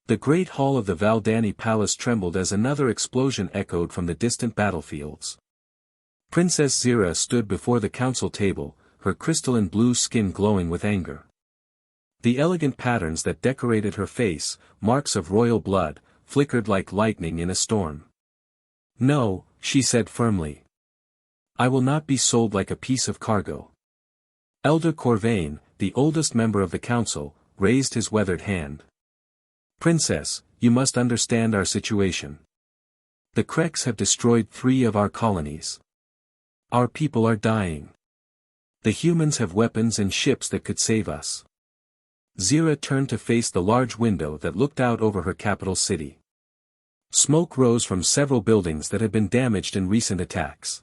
The great hall of the Valdani palace trembled as another explosion echoed from the distant battlefields. Princess Zira stood before the council table, her crystalline blue skin glowing with anger. The elegant patterns that decorated her face, marks of royal blood, flickered like lightning in a storm. "No," she said firmly. "I will not be sold like a piece of cargo." Elder Corvain, the oldest member of the council, raised his weathered hand. "Princess, you must understand our situation. The Kreks have destroyed 3 of our colonies. Our people are dying. The humans have weapons and ships that could save us." Zira turned to face the large window that looked out over her capital city. Smoke rose from several buildings that had been damaged in recent attacks.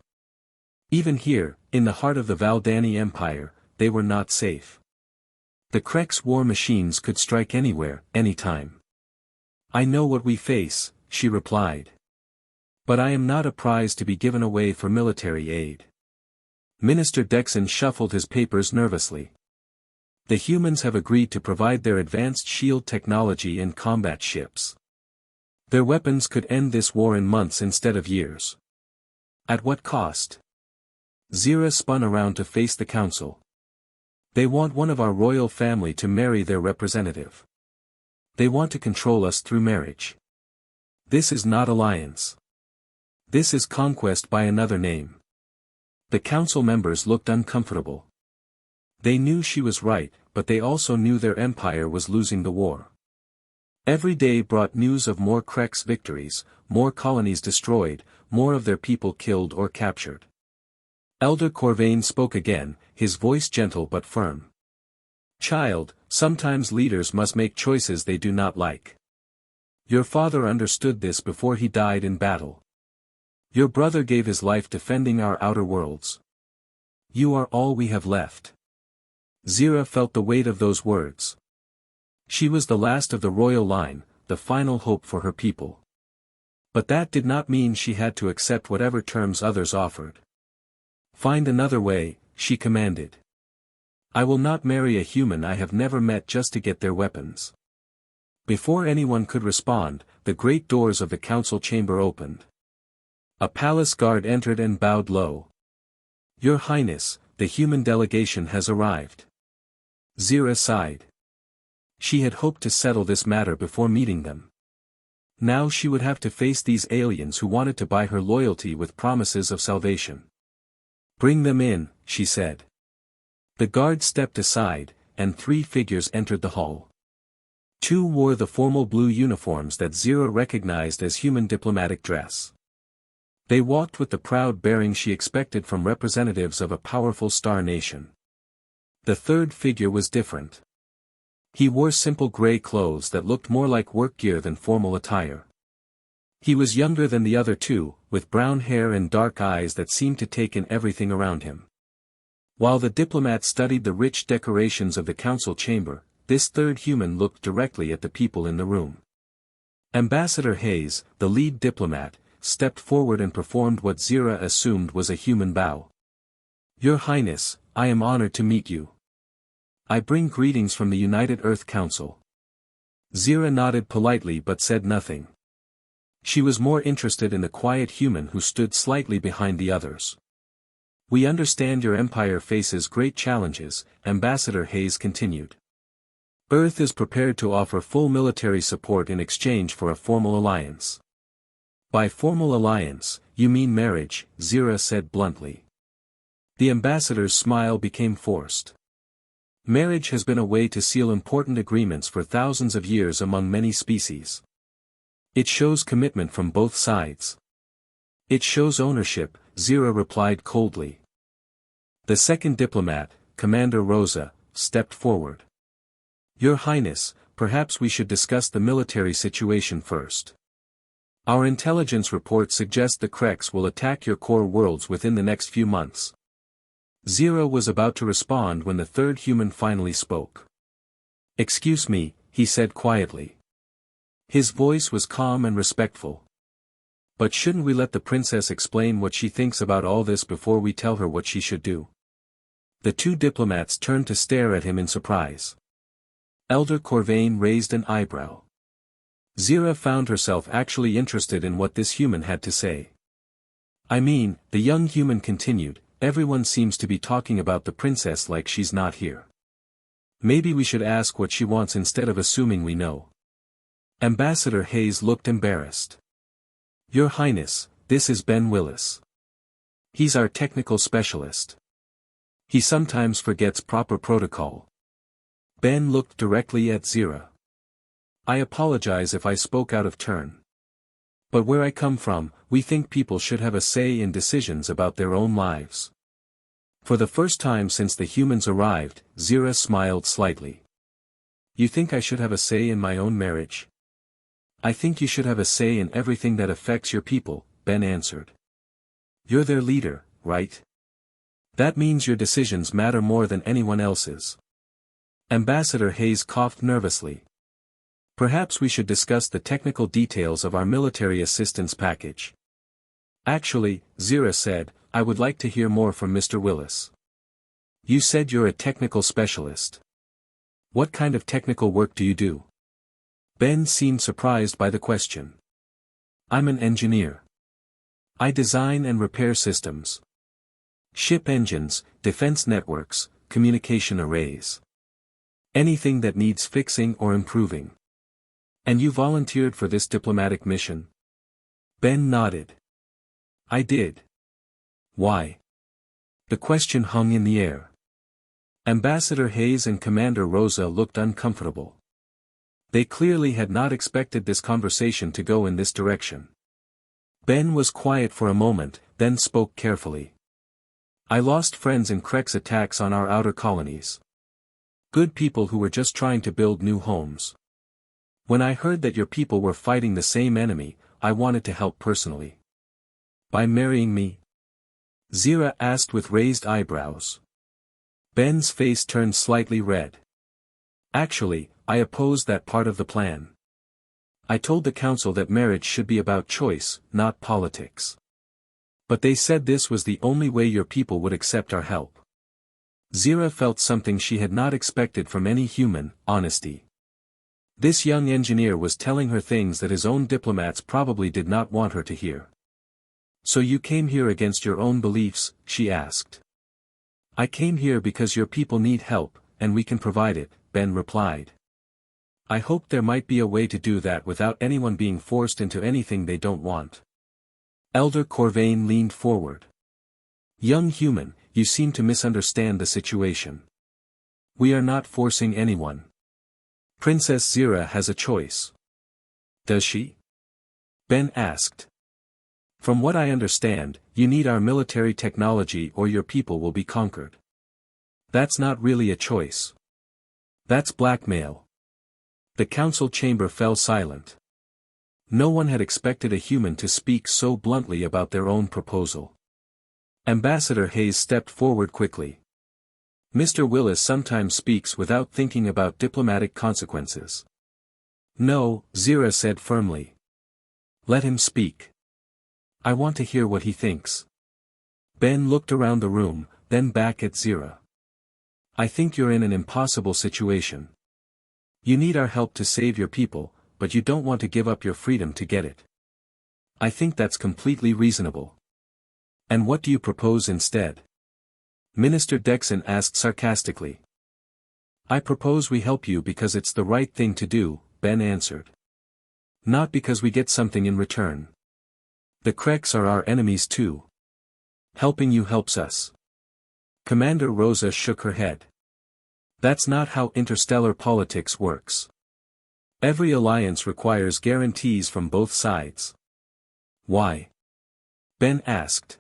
Even here, in the heart of the Valdani Empire, they were not safe. The Kreks war machines could strike anywhere, anytime. "I know what we face," she replied. "But I am not a prize to be given away for military aid." Minister Dexon shuffled his papers nervously. "The humans have agreed to provide their advanced shield technology and combat ships. Their weapons could end this war in months instead of years." "At what cost?" Zira spun around to face the council. "They want one of our royal family to marry their representative. They want to control us through marriage. This is not alliance. This is conquest by another name." The council members looked uncomfortable. They knew she was right, but they also knew their empire was losing the war. Every day brought news of more Kreks victories, more colonies destroyed, more of their people killed or captured. Elder Corvain spoke again, his voice gentle but firm. "Child, sometimes leaders must make choices they do not like. Your father understood this before he died in battle. Your brother gave his life defending our outer worlds. You are all we have left." Zira felt the weight of those words. She was the last of the royal line, the final hope for her people. But that did not mean she had to accept whatever terms others offered. "Find another way," she commanded. "I will not marry a human I have never met just to get their weapons." Before anyone could respond, the great doors of the council chamber opened. A palace guard entered and bowed low. "Your Highness, the human delegation has arrived." Zira sighed. She had hoped to settle this matter before meeting them. Now she would have to face these aliens who wanted to buy her loyalty with promises of salvation. "Bring them in," she said. The guard stepped aside, and 3 figures entered the hall. 2 wore the formal blue uniforms that Zira recognized as human diplomatic dress. They walked with the proud bearing she expected from representatives of a powerful star nation. The 3rd figure was different. He wore simple gray clothes that looked more like work gear than formal attire. He was younger than the other 2, with brown hair and dark eyes that seemed to take in everything around him. While the diplomat studied the rich decorations of the council chamber, this 3rd human looked directly at the people in the room. Ambassador Hayes, the lead diplomat, stepped forward and performed what Zira assumed was a human bow. "Your Highness, I am honored to meet you. I bring greetings from the United Earth Council." Zira nodded politely but said nothing. She was more interested in the quiet human who stood slightly behind the others. "We understand your empire faces great challenges," Ambassador Hayes continued. "Earth is prepared to offer full military support in exchange for a formal alliance." "By formal alliance, you mean marriage," Zira said bluntly. The ambassador's smile became forced. "Marriage has been a way to seal important agreements for thousands of years among many species. It shows commitment from both sides. It shows ownership," Zira replied coldly. The 2nd diplomat, Commander Rosa, stepped forward. "Your Highness, perhaps we should discuss the military situation first. Our intelligence reports suggest the Kreks will attack your core worlds within the next few months." Zira was about to respond when the 3rd human finally spoke. "Excuse me," he said quietly. His voice was calm and respectful. "But shouldn't we let the princess explain what she thinks about all this before we tell her what she should do?" The 2 diplomats turned to stare at him in surprise. Elder Corvain raised an eyebrow. Zira found herself actually interested in what this human had to say. I mean, the young human continued, everyone seems to be talking about the princess like she's not here. Maybe we should ask what she wants instead of assuming we know. Ambassador Hayes looked embarrassed. Your Highness, this is Ben Willis. He's our technical specialist. He sometimes forgets proper protocol. Ben looked directly at Zira. I apologize if I spoke out of turn. But where I come from, we think people should have a say in decisions about their own lives. For the first time since the humans arrived, Zira smiled slightly. You think I should have a say in my own marriage? I think you should have a say in everything that affects your people, Ben answered. You're their leader, right? That means your decisions matter more than anyone else's. Ambassador Hayes coughed nervously. Perhaps we should discuss the technical details of our military assistance package. Actually, Zira said, I would like to hear more from Mr. Willis. You said you're a technical specialist. What kind of technical work do you do? Ben seemed surprised by the question. I'm an engineer. I design and repair systems. Ship engines, defense networks, communication arrays. Anything that needs fixing or improving. And you volunteered for this diplomatic mission? Ben nodded. I did. Why? The question hung in the air. Ambassador Hayes and Commander Rosa looked uncomfortable. They clearly had not expected this conversation to go in this direction. Ben was quiet for a moment, then spoke carefully. I lost friends in Krek's attacks on our outer colonies. Good people who were just trying to build new homes. When I heard that your people were fighting the same enemy, I wanted to help personally. By marrying me? Zira asked with raised eyebrows. Ben's face turned slightly red. Actually, I opposed that part of the plan. I told the council that marriage should be about choice, not politics. But they said this was the only way your people would accept our help. Zira felt something she had not expected from any human, honesty. This young engineer was telling her things that his own diplomats probably did not want her to hear. So you came here against your own beliefs, she asked. I came here because your people need help, and we can provide it, Ben replied. I hoped there might be a way to do that without anyone being forced into anything they don't want. Elder Corvain leaned forward. Young human, you seem to misunderstand the situation. We are not forcing anyone. Princess Zira has a choice. Does she? Ben asked. From what I understand, you need our military technology or your people will be conquered. That's not really a choice. That's blackmail. The council chamber fell silent. No one had expected a human to speak so bluntly about their own proposal. Ambassador Hayes stepped forward quickly. Mr. Willis sometimes speaks without thinking about diplomatic consequences. No, Zira said firmly. Let him speak. I want to hear what he thinks. Ben looked around the room, then back at Zira. I think you're in an impossible situation. You need our help to save your people, but you don't want to give up your freedom to get it. I think that's completely reasonable. And what do you propose instead? Minister Dexon asked sarcastically. I propose we help you because it's the right thing to do, Ben answered. Not because we get something in return. The Kreks are our enemies too. Helping you helps us. Commander Rosa shook her head. That's not how interstellar politics works. Every alliance requires guarantees from both sides. Why? Ben asked.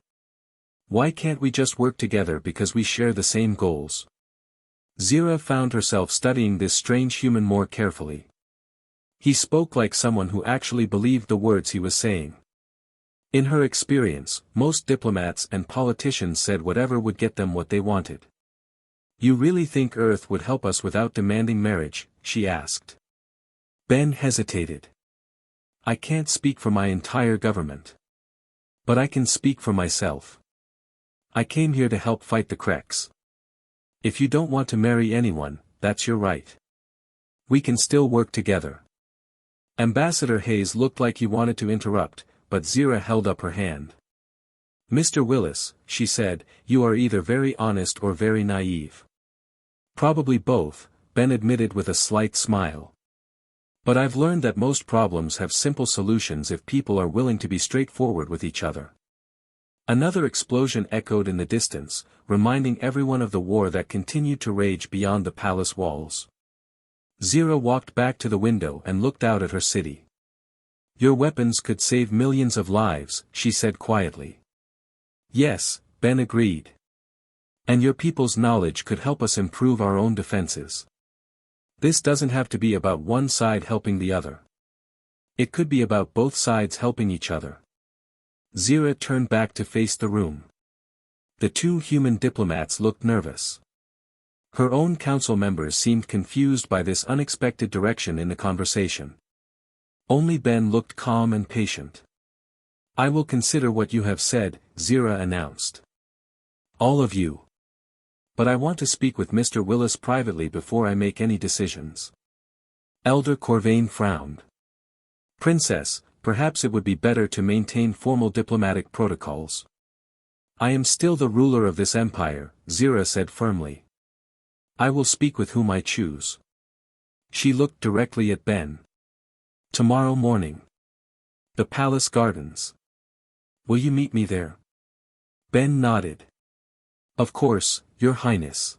Why can't we just work together because we share the same goals? Zira found herself studying this strange human more carefully. He spoke like someone who actually believed the words he was saying. In her experience, most diplomats and politicians said whatever would get them what they wanted. You really think Earth would help us without demanding marriage? She asked. Ben hesitated. I can't speak for my entire government. But I can speak for myself. I came here to help fight the Kreks. If you don't want to marry anyone, that's your right. We can still work together. Ambassador Hayes looked like he wanted to interrupt, but Zira held up her hand. "Mr. Willis," she said, "you are either very honest or very naive." "Probably both," Ben admitted with a slight smile. "But I've learned that most problems have simple solutions if people are willing to be straightforward with each other." Another explosion echoed in the distance, reminding everyone of the war that continued to rage beyond the palace walls. Zira walked back to the window and looked out at her city. "Your weapons could save millions of lives," she said quietly. "Yes," Ben agreed. "And your people's knowledge could help us improve our own defenses. This doesn't have to be about one side helping the other. It could be about both sides helping each other." Zira turned back to face the room. The two human diplomats looked nervous. Her own council members seemed confused by this unexpected direction in the conversation. Only Ben looked calm and patient. "I will consider what you have said," Zira announced. "All of you. But I want to speak with Mr. Willis privately before I make any decisions." Elder Corvain frowned. "Princess, perhaps it would be better to maintain formal diplomatic protocols." "I am still the ruler of this empire," Zira said firmly. "I will speak with whom I choose." She looked directly at Ben. "Tomorrow morning. The palace gardens. Will you meet me there?" Ben nodded. "Of course, Your Highness."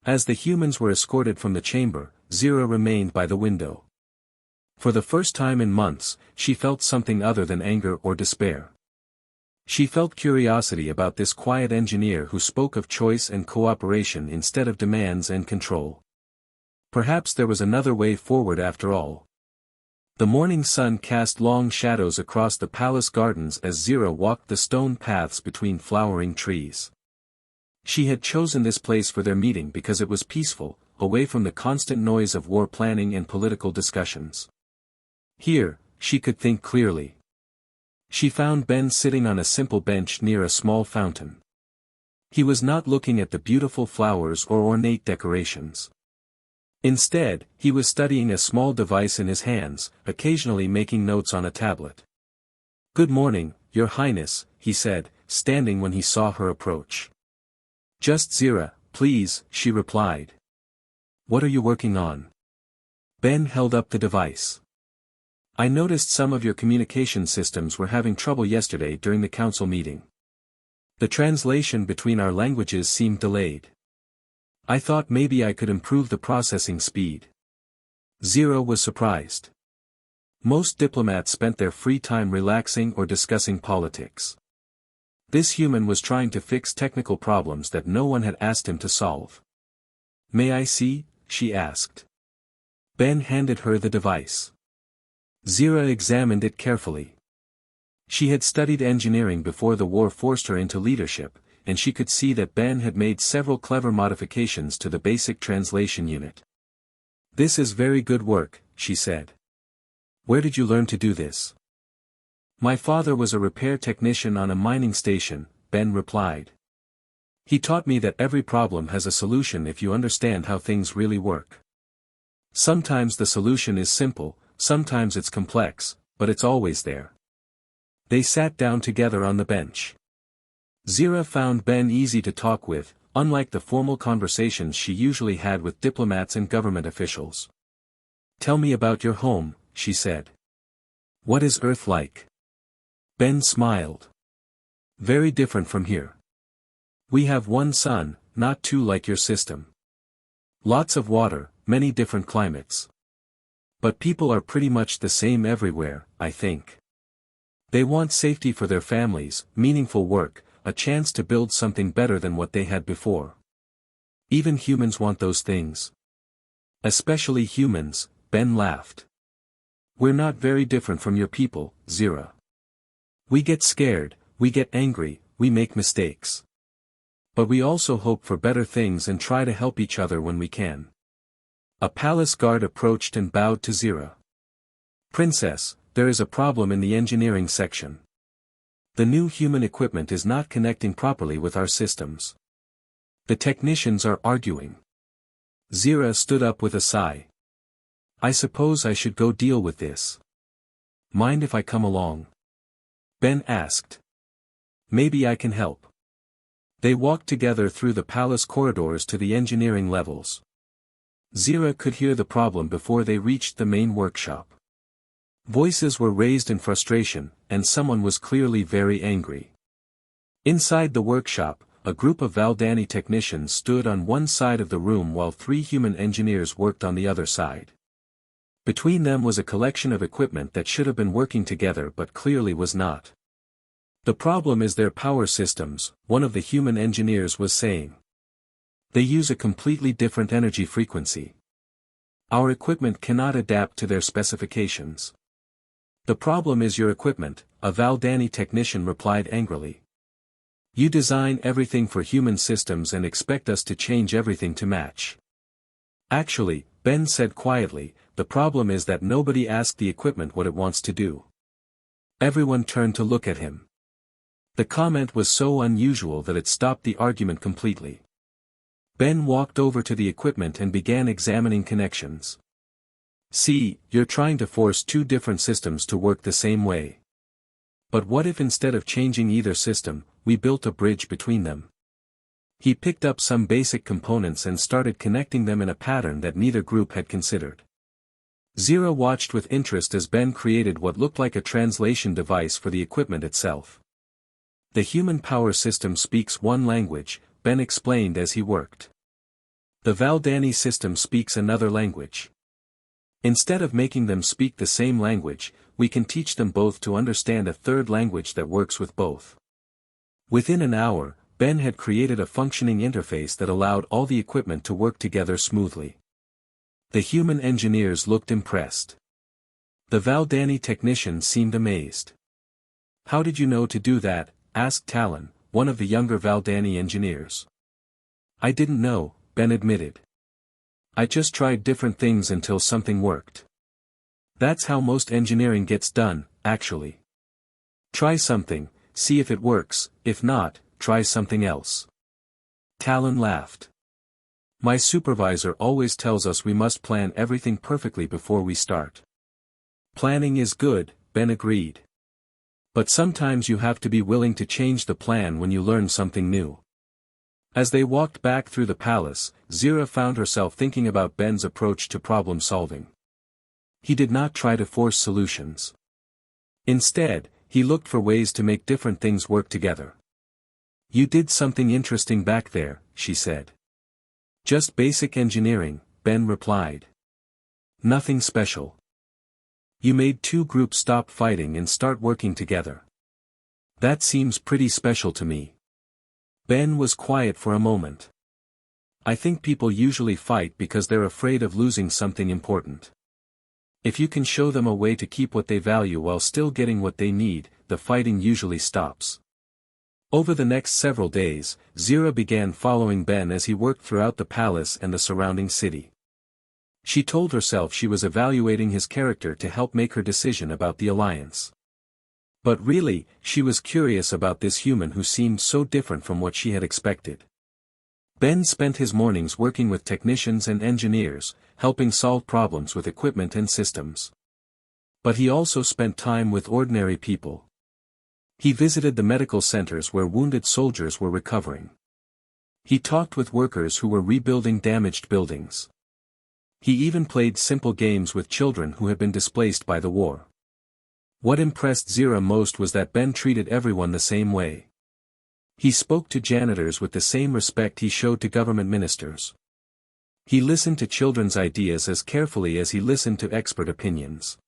As the humans were escorted from the chamber, Zira remained by the window. For the first time in months, she felt something other than anger or despair. She felt curiosity about this quiet engineer who spoke of choice and cooperation instead of demands and control. Perhaps there was another way forward after all. The morning sun cast long shadows across the palace gardens as Zira walked the stone paths between flowering trees. She had chosen this place for their meeting because it was peaceful, away from the constant noise of war planning and political discussions. Here, she could think clearly. She found Ben sitting on a simple bench near a small fountain. He was not looking at the beautiful flowers or ornate decorations. Instead, he was studying a small device in his hands, occasionally making notes on a tablet. "Good morning, Your Highness," he said, standing when he saw her approach. "Just Zira, please," she replied. "What are you working on?" Ben held up the device. "I noticed some of your communication systems were having trouble yesterday during the council meeting. The translation between our languages seemed delayed. I thought maybe I could improve the processing speed." Zira was surprised. Most diplomats spent their free time relaxing or discussing politics. This human was trying to fix technical problems that no one had asked him to solve. "May I see?" she asked. Ben handed her the device. Zira examined it carefully. She had studied engineering before the war forced her into leadership, and she could see that Ben had made several clever modifications to the basic translation unit. "This is very good work," she said. "Where did you learn to do this?" "My father was a repair technician on a mining station," Ben replied. "He taught me that every problem has a solution if you understand how things really work. Sometimes the solution is simple, sometimes it's complex, but it's always there." They sat down together on the bench. Zira found Ben easy to talk with, unlike the formal conversations she usually had with diplomats and government officials. "Tell me about your home," she said. "What is Earth like?" Ben smiled. "Very different from here. We have one sun, not two like your system. Lots of water, many different climates. But people are pretty much the same everywhere, I think. They want safety for their families, meaningful work, a chance to build something better than what they had before. Even humans want those things. Especially humans," Ben laughed. "We're not very different from your people, Zira. We get scared, we get angry, we make mistakes. But we also hope for better things and try to help each other when we can." A palace guard approached and bowed to Zira. "Princess, there is a problem in the engineering section. The new human equipment is not connecting properly with our systems. The technicians are arguing." Zira stood up with a sigh. I suppose I should go deal with this. Mind if I come along? Ben asked. Maybe I can help. They walked together through the palace corridors to the engineering levels. Zira could hear the problem before they reached the main workshop. Voices were raised in frustration, and someone was clearly very angry. Inside the workshop, a group of Valdani technicians stood on one side of the room while 3 human engineers worked on the other side. Between them was a collection of equipment that should have been working together but clearly was not. The problem is their power systems, one of the human engineers was saying. They use a completely different energy frequency. Our equipment cannot adapt to their specifications. The problem is your equipment, a Valdani technician replied angrily. You design everything for human systems and expect us to change everything to match. Actually, Ben said quietly, the problem is that nobody asked the equipment what it wants to do. Everyone turned to look at him. The comment was so unusual that it stopped the argument completely. Ben walked over to the equipment and began examining connections. See, you're trying to force 2 different systems to work the same way. But what if instead of changing either system, we built a bridge between them? He picked up some basic components and started connecting them in a pattern that neither group had considered. Zira watched with interest as Ben created what looked like a translation device for the equipment itself. The human power system speaks one language, Ben explained as he worked. The Valdani system speaks another language. Instead of making them speak the same language, we can teach them both to understand a third language that works with both. Within an hour, Ben had created a functioning interface that allowed all the equipment to work together smoothly. The human engineers looked impressed. The Valdani technician seemed amazed. How did you know to do that? Asked Talon, one of the younger Valdani engineers. I didn't know, Ben admitted. I just tried different things until something worked. That's how most engineering gets done, actually. Try something, see if it works, if not, try something else. Talon laughed. My supervisor always tells us we must plan everything perfectly before we start. Planning is good, Ben agreed. But sometimes you have to be willing to change the plan when you learn something new. As they walked back through the palace, Zira found herself thinking about Ben's approach to problem solving. He did not try to force solutions. Instead, he looked for ways to make different things work together. You did something interesting back there, she said. Just basic engineering, Ben replied. Nothing special. You made 2 groups stop fighting and start working together. That seems pretty special to me. Ben was quiet for a moment. I think people usually fight because they're afraid of losing something important. If you can show them a way to keep what they value while still getting what they need, the fighting usually stops. Over the next several days, Zira began following Ben as he worked throughout the palace and the surrounding city. She told herself she was evaluating his character to help make her decision about the alliance. But really, she was curious about this human who seemed so different from what she had expected. Ben spent his mornings working with technicians and engineers, helping solve problems with equipment and systems. But he also spent time with ordinary people. He visited the medical centers where wounded soldiers were recovering. He talked with workers who were rebuilding damaged buildings. He even played simple games with children who had been displaced by the war. What impressed Zira most was that Ben treated everyone the same way. He spoke to janitors with the same respect he showed to government ministers. He listened to children's ideas as carefully as he listened to expert opinions.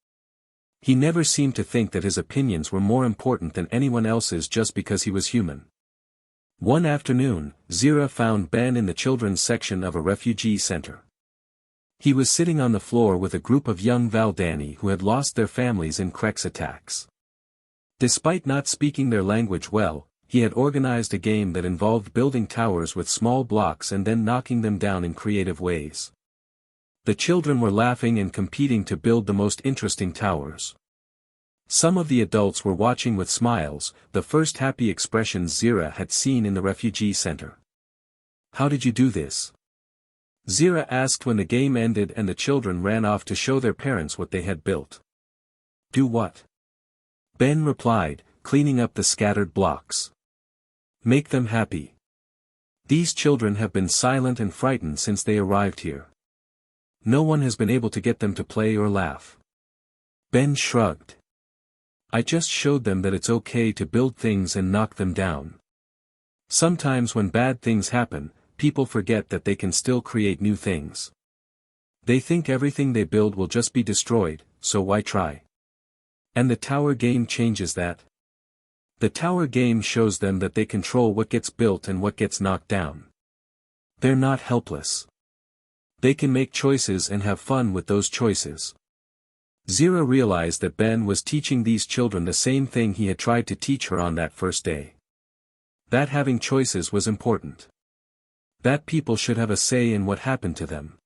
He never seemed to think that his opinions were more important than anyone else's just because he was human. One afternoon, Zira found Ben in the children's section of a refugee center. He was sitting on the floor with a group of young Valdani who had lost their families in Krex attacks. Despite not speaking their language well, he had organized a game that involved building towers with small blocks and then knocking them down in creative ways. The children were laughing and competing to build the most interesting towers. Some of the adults were watching with smiles, the first happy expressions Zira had seen in the refugee center. How did you do this? Zira asked when the game ended and the children ran off to show their parents what they had built. Do what? Ben replied, cleaning up the scattered blocks. Make them happy. These children have been silent and frightened since they arrived here. No one has been able to get them to play or laugh. Ben shrugged. I just showed them that it's okay to build things and knock them down. Sometimes when bad things happen, people forget that they can still create new things. They think everything they build will just be destroyed, so why try? And the tower game changes that. The tower game shows them that they control what gets built and what gets knocked down. They're not helpless. They can make choices and have fun with those choices. Zira realized that Ben was teaching these children the same thing he had tried to teach her on that first day. That having choices was important. That people should have a say in what happened to them.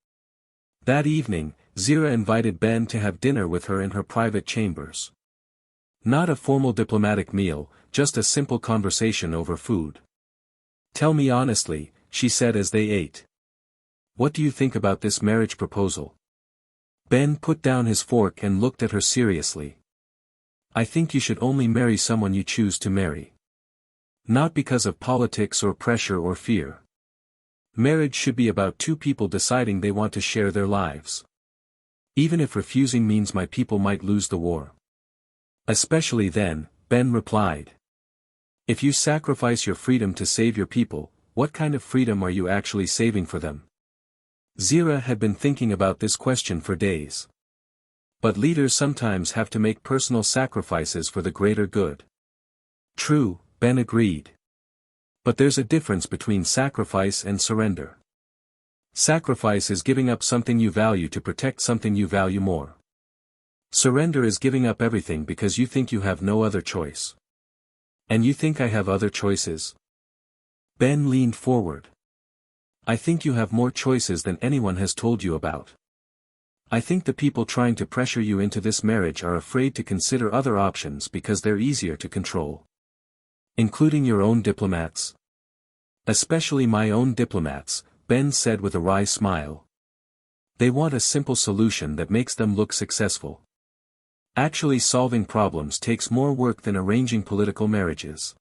That evening, Zira invited Ben to have dinner with her in her private chambers. Not a formal diplomatic meal, just a simple conversation over food. Tell me honestly, she said as they ate. What do you think about this marriage proposal? Ben put down his fork and looked at her seriously. I think you should only marry someone you choose to marry. Not because of politics or pressure or fear. Marriage should be about two people deciding they want to share their lives. Even if refusing means my people might lose the war. Especially then, Ben replied. If you sacrifice your freedom to save your people, what kind of freedom are you actually saving for them? Zira had been thinking about this question for days. But leaders sometimes have to make personal sacrifices for the greater good. True, Ben agreed. But there's a difference between sacrifice and surrender. Sacrifice is giving up something you value to protect something you value more. Surrender is giving up everything because you think you have no other choice. And you think I have other choices? Ben leaned forward. I think you have more choices than anyone has told you about. I think the people trying to pressure you into this marriage are afraid to consider other options because they're easier to control. Including your own diplomats? Especially my own diplomats, Ben said with a wry smile. They want a simple solution that makes them look successful. Actually solving problems takes more work than arranging political marriages.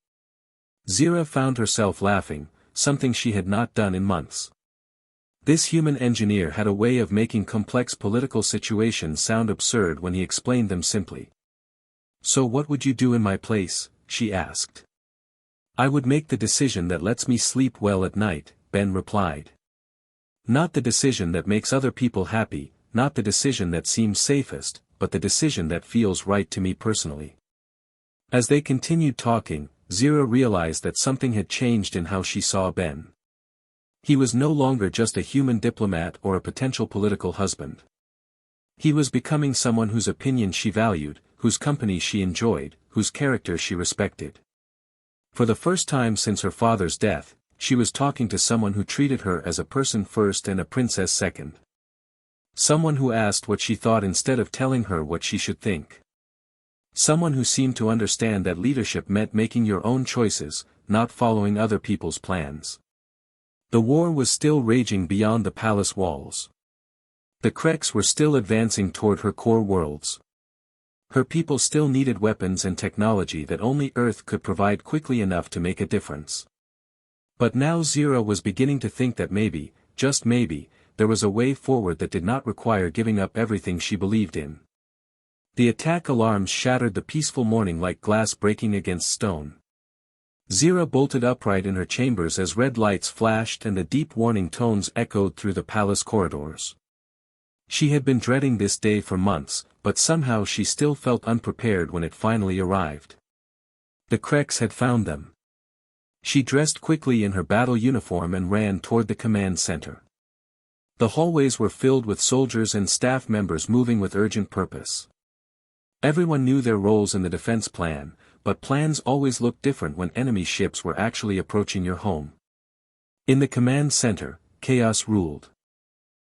Zira found herself laughing, something she had not done in months. This human engineer had a way of making complex political situations sound absurd when he explained them simply. So what would you do in my place? She asked. I would make the decision that lets me sleep well at night, Ben replied. Not the decision that makes other people happy, not the decision that seems safest, but the decision that feels right to me personally. As they continued talking, Zira realized that something had changed in how she saw Ben. He was no longer just a human diplomat or a potential political husband. He was becoming someone whose opinion she valued, whose company she enjoyed, whose character she respected. For the first time since her father's death, she was talking to someone who treated her as a person first and a princess second. Someone who asked what she thought instead of telling her what she should think. Someone who seemed to understand that leadership meant making your own choices, not following other people's plans. The war was still raging beyond the palace walls. The Kreks were still advancing toward her core worlds. Her people still needed weapons and technology that only Earth could provide quickly enough to make a difference. But now Zira was beginning to think that maybe, just maybe, there was a way forward that did not require giving up everything she believed in. The attack alarms shattered the peaceful morning like glass breaking against stone. Zira bolted upright in her chambers as red lights flashed and the deep warning tones echoed through the palace corridors. She had been dreading this day for months, but somehow she still felt unprepared when it finally arrived. The Kreks had found them. She dressed quickly in her battle uniform and ran toward the command center. The hallways were filled with soldiers and staff members moving with urgent purpose. Everyone knew their roles in the defense plan, but plans always looked different when enemy ships were actually approaching your home. In the command center, chaos ruled.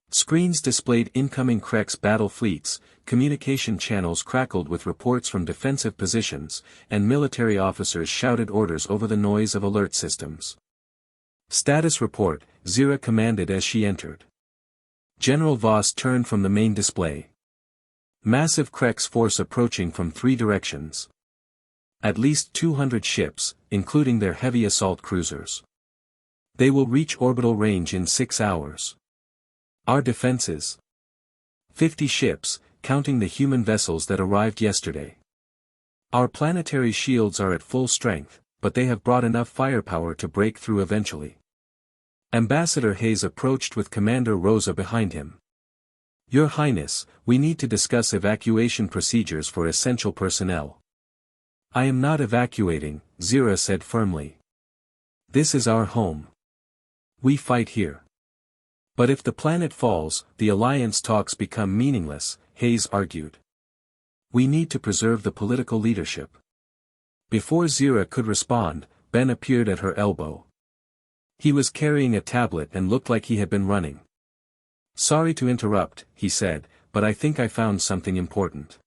Screens displayed incoming Kreks battle fleets, communication channels crackled with reports from defensive positions, and military officers shouted orders over the noise of alert systems. Status report, Zira commanded as she entered. General Voss turned from the main display. Massive Krex force approaching from 3 directions. At least 200 ships, including their heavy assault cruisers. They will reach orbital range in 6 hours. Our defenses? 50 ships, counting the human vessels that arrived yesterday. Our planetary shields are at full strength, but they have brought enough firepower to break through eventually. Ambassador Hayes approached with Commander Rosa behind him. Your Highness, we need to discuss evacuation procedures for essential personnel. I am not evacuating, Zira said firmly. This is our home. We fight here. But if the planet falls, the alliance talks become meaningless, Hayes argued. We need to preserve the political leadership. Before Zira could respond, Ben appeared at her elbow. He was carrying a tablet and looked like he had been running. Sorry to interrupt, he said, but I think I found something important.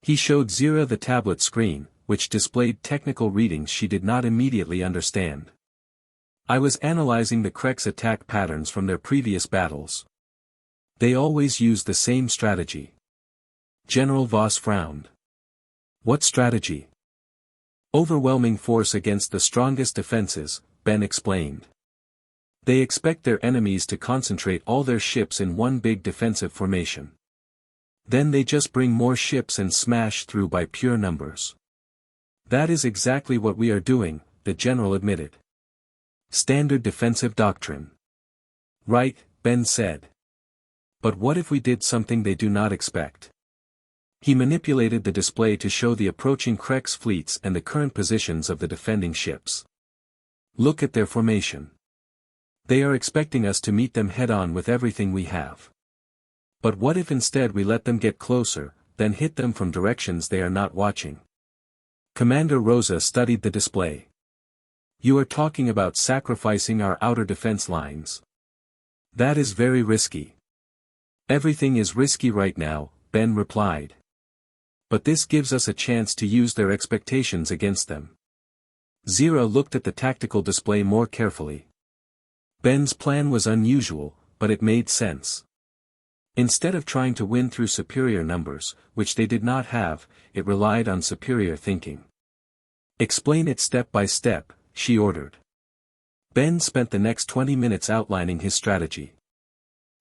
He showed Zira the tablet screen, which displayed technical readings she did not immediately understand. I was analyzing the Krex attack patterns from their previous battles. They always use the same strategy. General Voss frowned. What strategy? Overwhelming force against the strongest defenses, Ben explained. They expect their enemies to concentrate all their ships in one big defensive formation. Then they just bring more ships and smash through by pure numbers. That is exactly what we are doing, the general admitted. Standard defensive doctrine. Right, Ben said. But what if we did something they do not expect? He manipulated the display to show the approaching Krex fleets and the current positions of the defending ships. Look at their formation. They are expecting us to meet them head-on with everything we have. But what if instead we let them get closer, then hit them from directions they are not watching? Commander Rosa studied the display. You are talking about sacrificing our outer defense lines. That is very risky. Everything is risky right now, Ben replied. But this gives us a chance to use their expectations against them. Zira looked at the tactical display more carefully. Ben's plan was unusual, but it made sense. Instead of trying to win through superior numbers, which they did not have, it relied on superior thinking. Explain it step by step, she ordered. Ben spent the next 20 minutes outlining his strategy.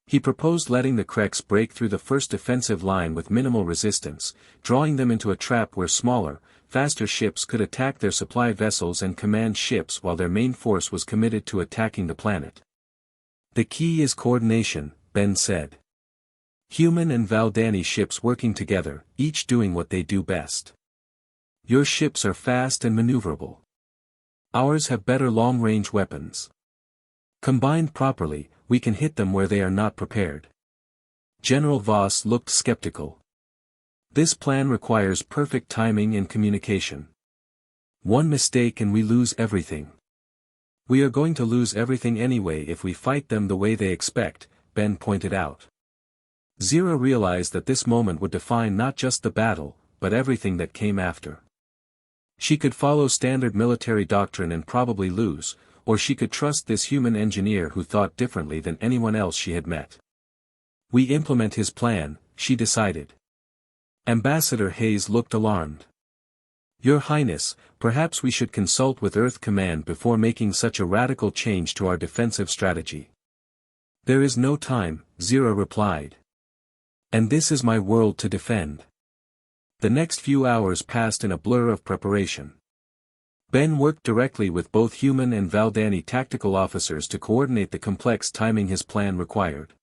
He proposed letting the Krex break through the first defensive line with minimal resistance, drawing them into a trap where smaller, faster ships could attack their supply vessels and command ships while their main force was committed to attacking the planet. The key is coordination, Ben said. Human and Valdani ships working together, each doing what they do best. Your ships are fast and maneuverable. Ours have better long-range weapons. Combined properly, we can hit them where they are not prepared. General Voss looked skeptical. This plan requires perfect timing and communication. One mistake and we lose everything. We are going to lose everything anyway if we fight them the way they expect, Ben pointed out. Zira realized that this moment would define not just the battle, but everything that came after. She could follow standard military doctrine and probably lose, or she could trust this human engineer who thought differently than anyone else she had met. We implement his plan, she decided. Ambassador Hayes looked alarmed. Your Highness, perhaps we should consult with Earth Command before making such a radical change to our defensive strategy. There is no time, Zira replied. And this is my world to defend. The next few hours passed in a blur of preparation. Ben worked directly with both human and Valdani tactical officers to coordinate the complex timing his plan required.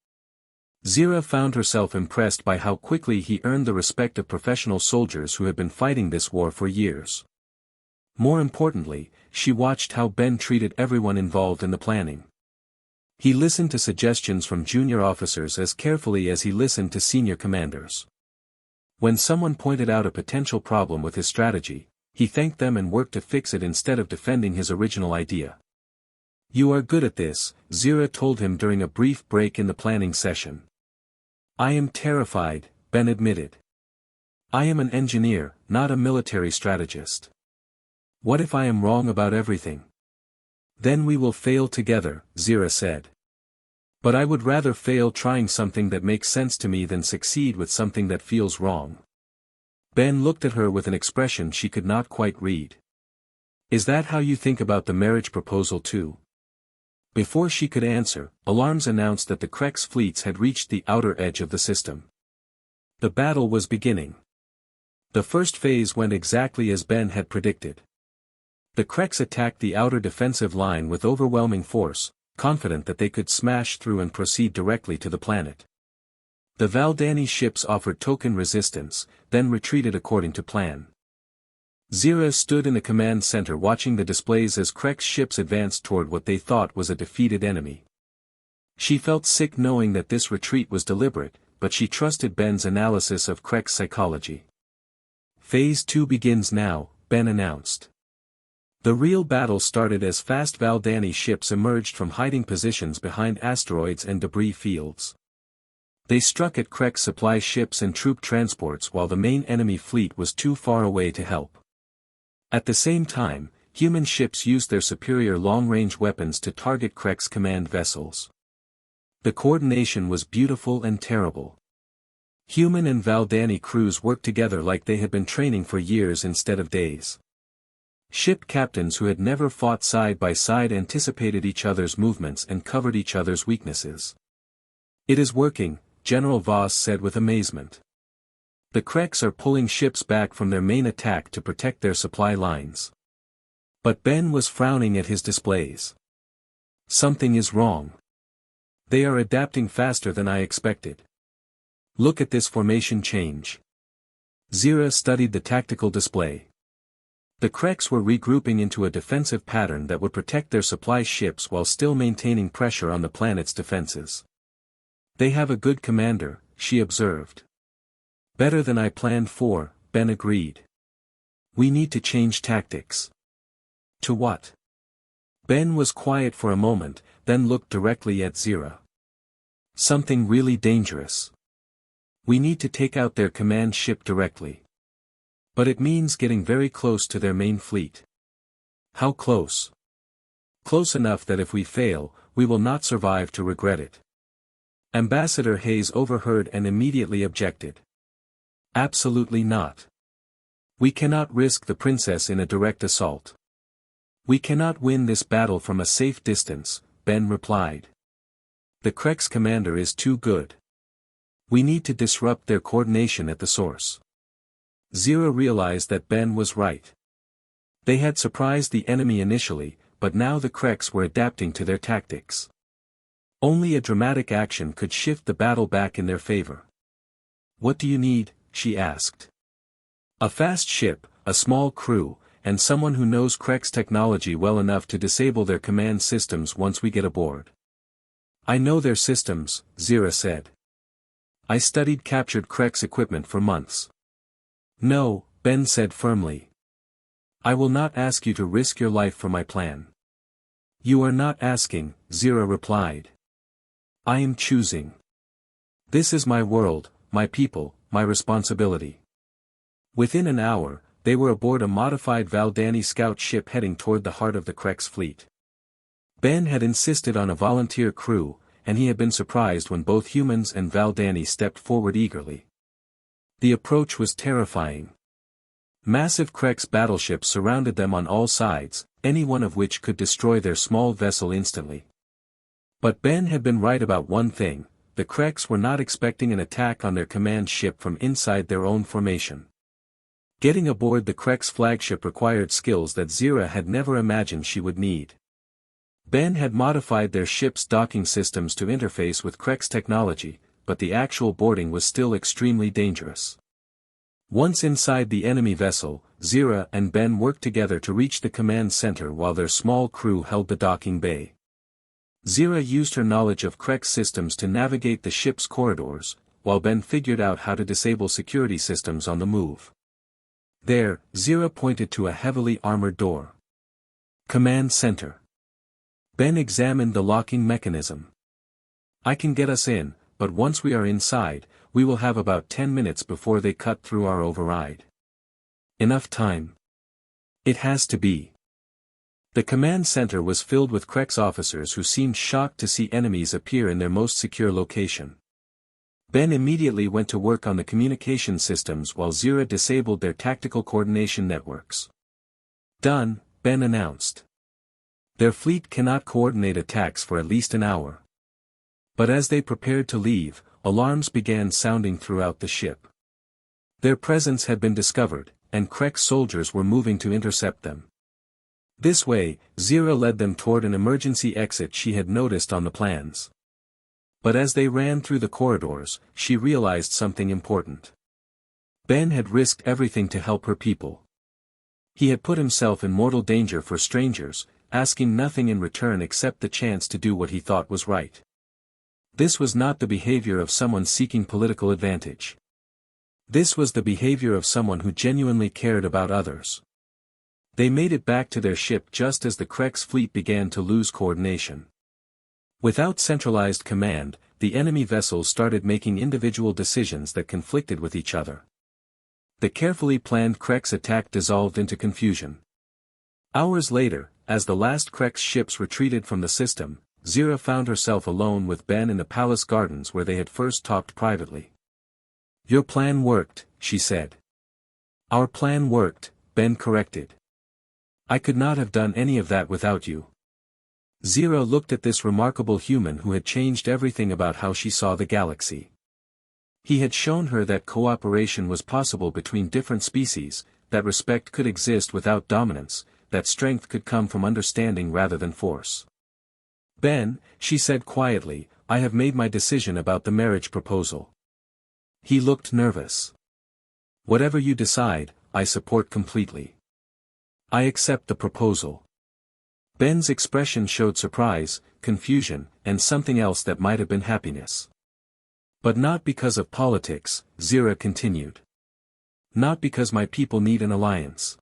Zira found herself impressed by how quickly he earned the respect of professional soldiers who had been fighting this war for years. More importantly, she watched how Ben treated everyone involved in the planning. He listened to suggestions from junior officers as carefully as he listened to senior commanders. When someone pointed out a potential problem with his strategy, he thanked them and worked to fix it instead of defending his original idea. You are good at this, Zira told him during a brief break in the planning session. I am terrified, Ben admitted. I am an engineer, not a military strategist. What if I am wrong about everything? Then we will fail together, Zira said. But I would rather fail trying something that makes sense to me than succeed with something that feels wrong. Ben looked at her with an expression she could not quite read. Is that how you think about the marriage proposal too? Before she could answer, alarms announced that the Krex fleets had reached the outer edge of the system. The battle was beginning. The first phase went exactly as Ben had predicted. The Krex attacked the outer defensive line with overwhelming force, confident that they could smash through and proceed directly to the planet. The Valdani ships offered token resistance, then retreated according to plan. Zira stood in the command center watching the displays as Krex ships advanced toward what they thought was a defeated enemy. She felt sick knowing that this retreat was deliberate, but she trusted Ben's analysis of Krex psychology. Phase 2 begins now, Ben announced. The real battle started as fast Valdani ships emerged from hiding positions behind asteroids and debris fields. They struck at Krex supply ships and troop transports while the main enemy fleet was too far away to help. At the same time, human ships used their superior long-range weapons to target Krex command vessels. The coordination was beautiful and terrible. Human and Valdani crews worked together like they had been training for years instead of days. Ship captains who had never fought side by side anticipated each other's movements and covered each other's weaknesses. It is working, General Voss said with amazement. The Krex are pulling ships back from their main attack to protect their supply lines. But Ben was frowning at his displays. Something is wrong. They are adapting faster than I expected. Look at this formation change. Zira studied the tactical display. The Krex were regrouping into a defensive pattern that would protect their supply ships while still maintaining pressure on the planet's defenses. They have a good commander, she observed. Better than I planned for, Ben agreed. We need to change tactics. To what? Ben was quiet for a moment, then looked directly at Zira. Something really dangerous. We need to take out their command ship directly. But it means getting very close to their main fleet. How close? Close enough that if we fail, we will not survive to regret it. Ambassador Hayes overheard and immediately objected. Absolutely not. We cannot risk the princess in a direct assault. We cannot win this battle from a safe distance, Ben replied. The Krex commander is too good. We need to disrupt their coordination at the source. Zira realized that Ben was right. They had surprised the enemy initially, but now the Krex were adapting to their tactics. Only a dramatic action could shift the battle back in their favor. What do you need? She asked. A fast ship, a small crew, and someone who knows Krex technology well enough to disable their command systems once we get aboard. I know their systems, Zira said. I studied captured Krex equipment for months. No, Ben said firmly. I will not ask you to risk your life for my plan. You are not asking, Zira replied. I am choosing. This is my world, my people, my responsibility. Within an hour, they were aboard a modified Valdani scout ship heading toward the heart of the Krex fleet. Ben had insisted on a volunteer crew, and he had been surprised when both humans and Valdani stepped forward eagerly. The approach was terrifying. Massive Krex battleships surrounded them on all sides, any one of which could destroy their small vessel instantly. But Ben had been right about one thing: the Krex were not expecting an attack on their command ship from inside their own formation. Getting aboard the Krex flagship required skills that Zira had never imagined she would need. Ben had modified their ship's docking systems to interface with Krex technology, but the actual boarding was still extremely dangerous. Once inside the enemy vessel, Zira and Ben worked together to reach the command center while their small crew held the docking bay. Zira used her knowledge of Krex systems to navigate the ship's corridors, while Ben figured out how to disable security systems on the move. There, Zira pointed to a heavily armored door. Command center. Ben examined the locking mechanism. I can get us in, but once we are inside, we will have about 10 minutes before they cut through our override. Enough time? It has to be. The command center was filled with Krek's officers who seemed shocked to see enemies appear in their most secure location. Ben immediately went to work on the communication systems while Zira disabled their tactical coordination networks. "Done," Ben announced. "Their fleet cannot coordinate attacks for at least an hour." But as they prepared to leave, alarms began sounding throughout the ship. Their presence had been discovered, and Krek's soldiers were moving to intercept them. This way, Zira led them toward an emergency exit she had noticed on the plans. But as they ran through the corridors, she realized something important. Ben had risked everything to help her people. He had put himself in mortal danger for strangers, asking nothing in return except the chance to do what he thought was right. This was not the behavior of someone seeking political advantage. This was the behavior of someone who genuinely cared about others. They made it back to their ship just as the Krek's fleet began to lose coordination. Without centralized command, the enemy vessels started making individual decisions that conflicted with each other. The carefully planned Krek's attack dissolved into confusion. Hours later, as the last Krek's ships retreated from the system, Zira found herself alone with Ben in the palace gardens where they had first talked privately. "Your plan worked," she said. "Our plan worked," Ben corrected. "I could not have done any of that without you." Zira looked at this remarkable human who had changed everything about how she saw the galaxy. He had shown her that cooperation was possible between different species, that respect could exist without dominance, that strength could come from understanding rather than force. "Ben," she said quietly, "I have made my decision about the marriage proposal." He looked nervous. "Whatever you decide, I support completely. I accept the proposal." Ben's expression showed surprise, confusion, and something else that might have been happiness. "But not because of politics," Zira continued. "Not because my people need an alliance.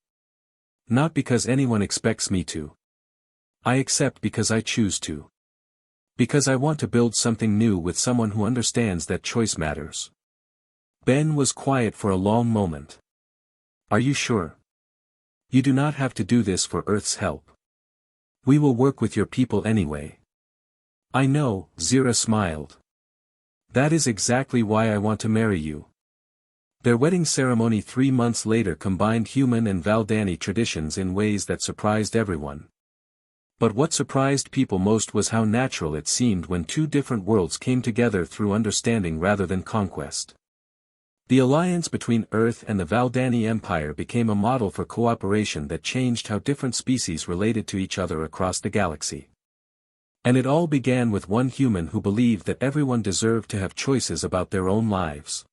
Not because anyone expects me to. I accept because I choose to. Because I want to build something new with someone who understands that choice matters." Ben was quiet for a long moment. "Are you sure? You do not have to do this for Earth's help. We will work with your people anyway." "I know," Zira smiled. "That is exactly why I want to marry you." Their wedding ceremony 3 months later combined human and Valdani traditions in ways that surprised everyone. But what surprised people most was how natural it seemed when two different worlds came together through understanding rather than conquest. The alliance between Earth and the Valdani Empire became a model for cooperation that changed how different species related to each other across the galaxy. And it all began with one human who believed that everyone deserved to have choices about their own lives.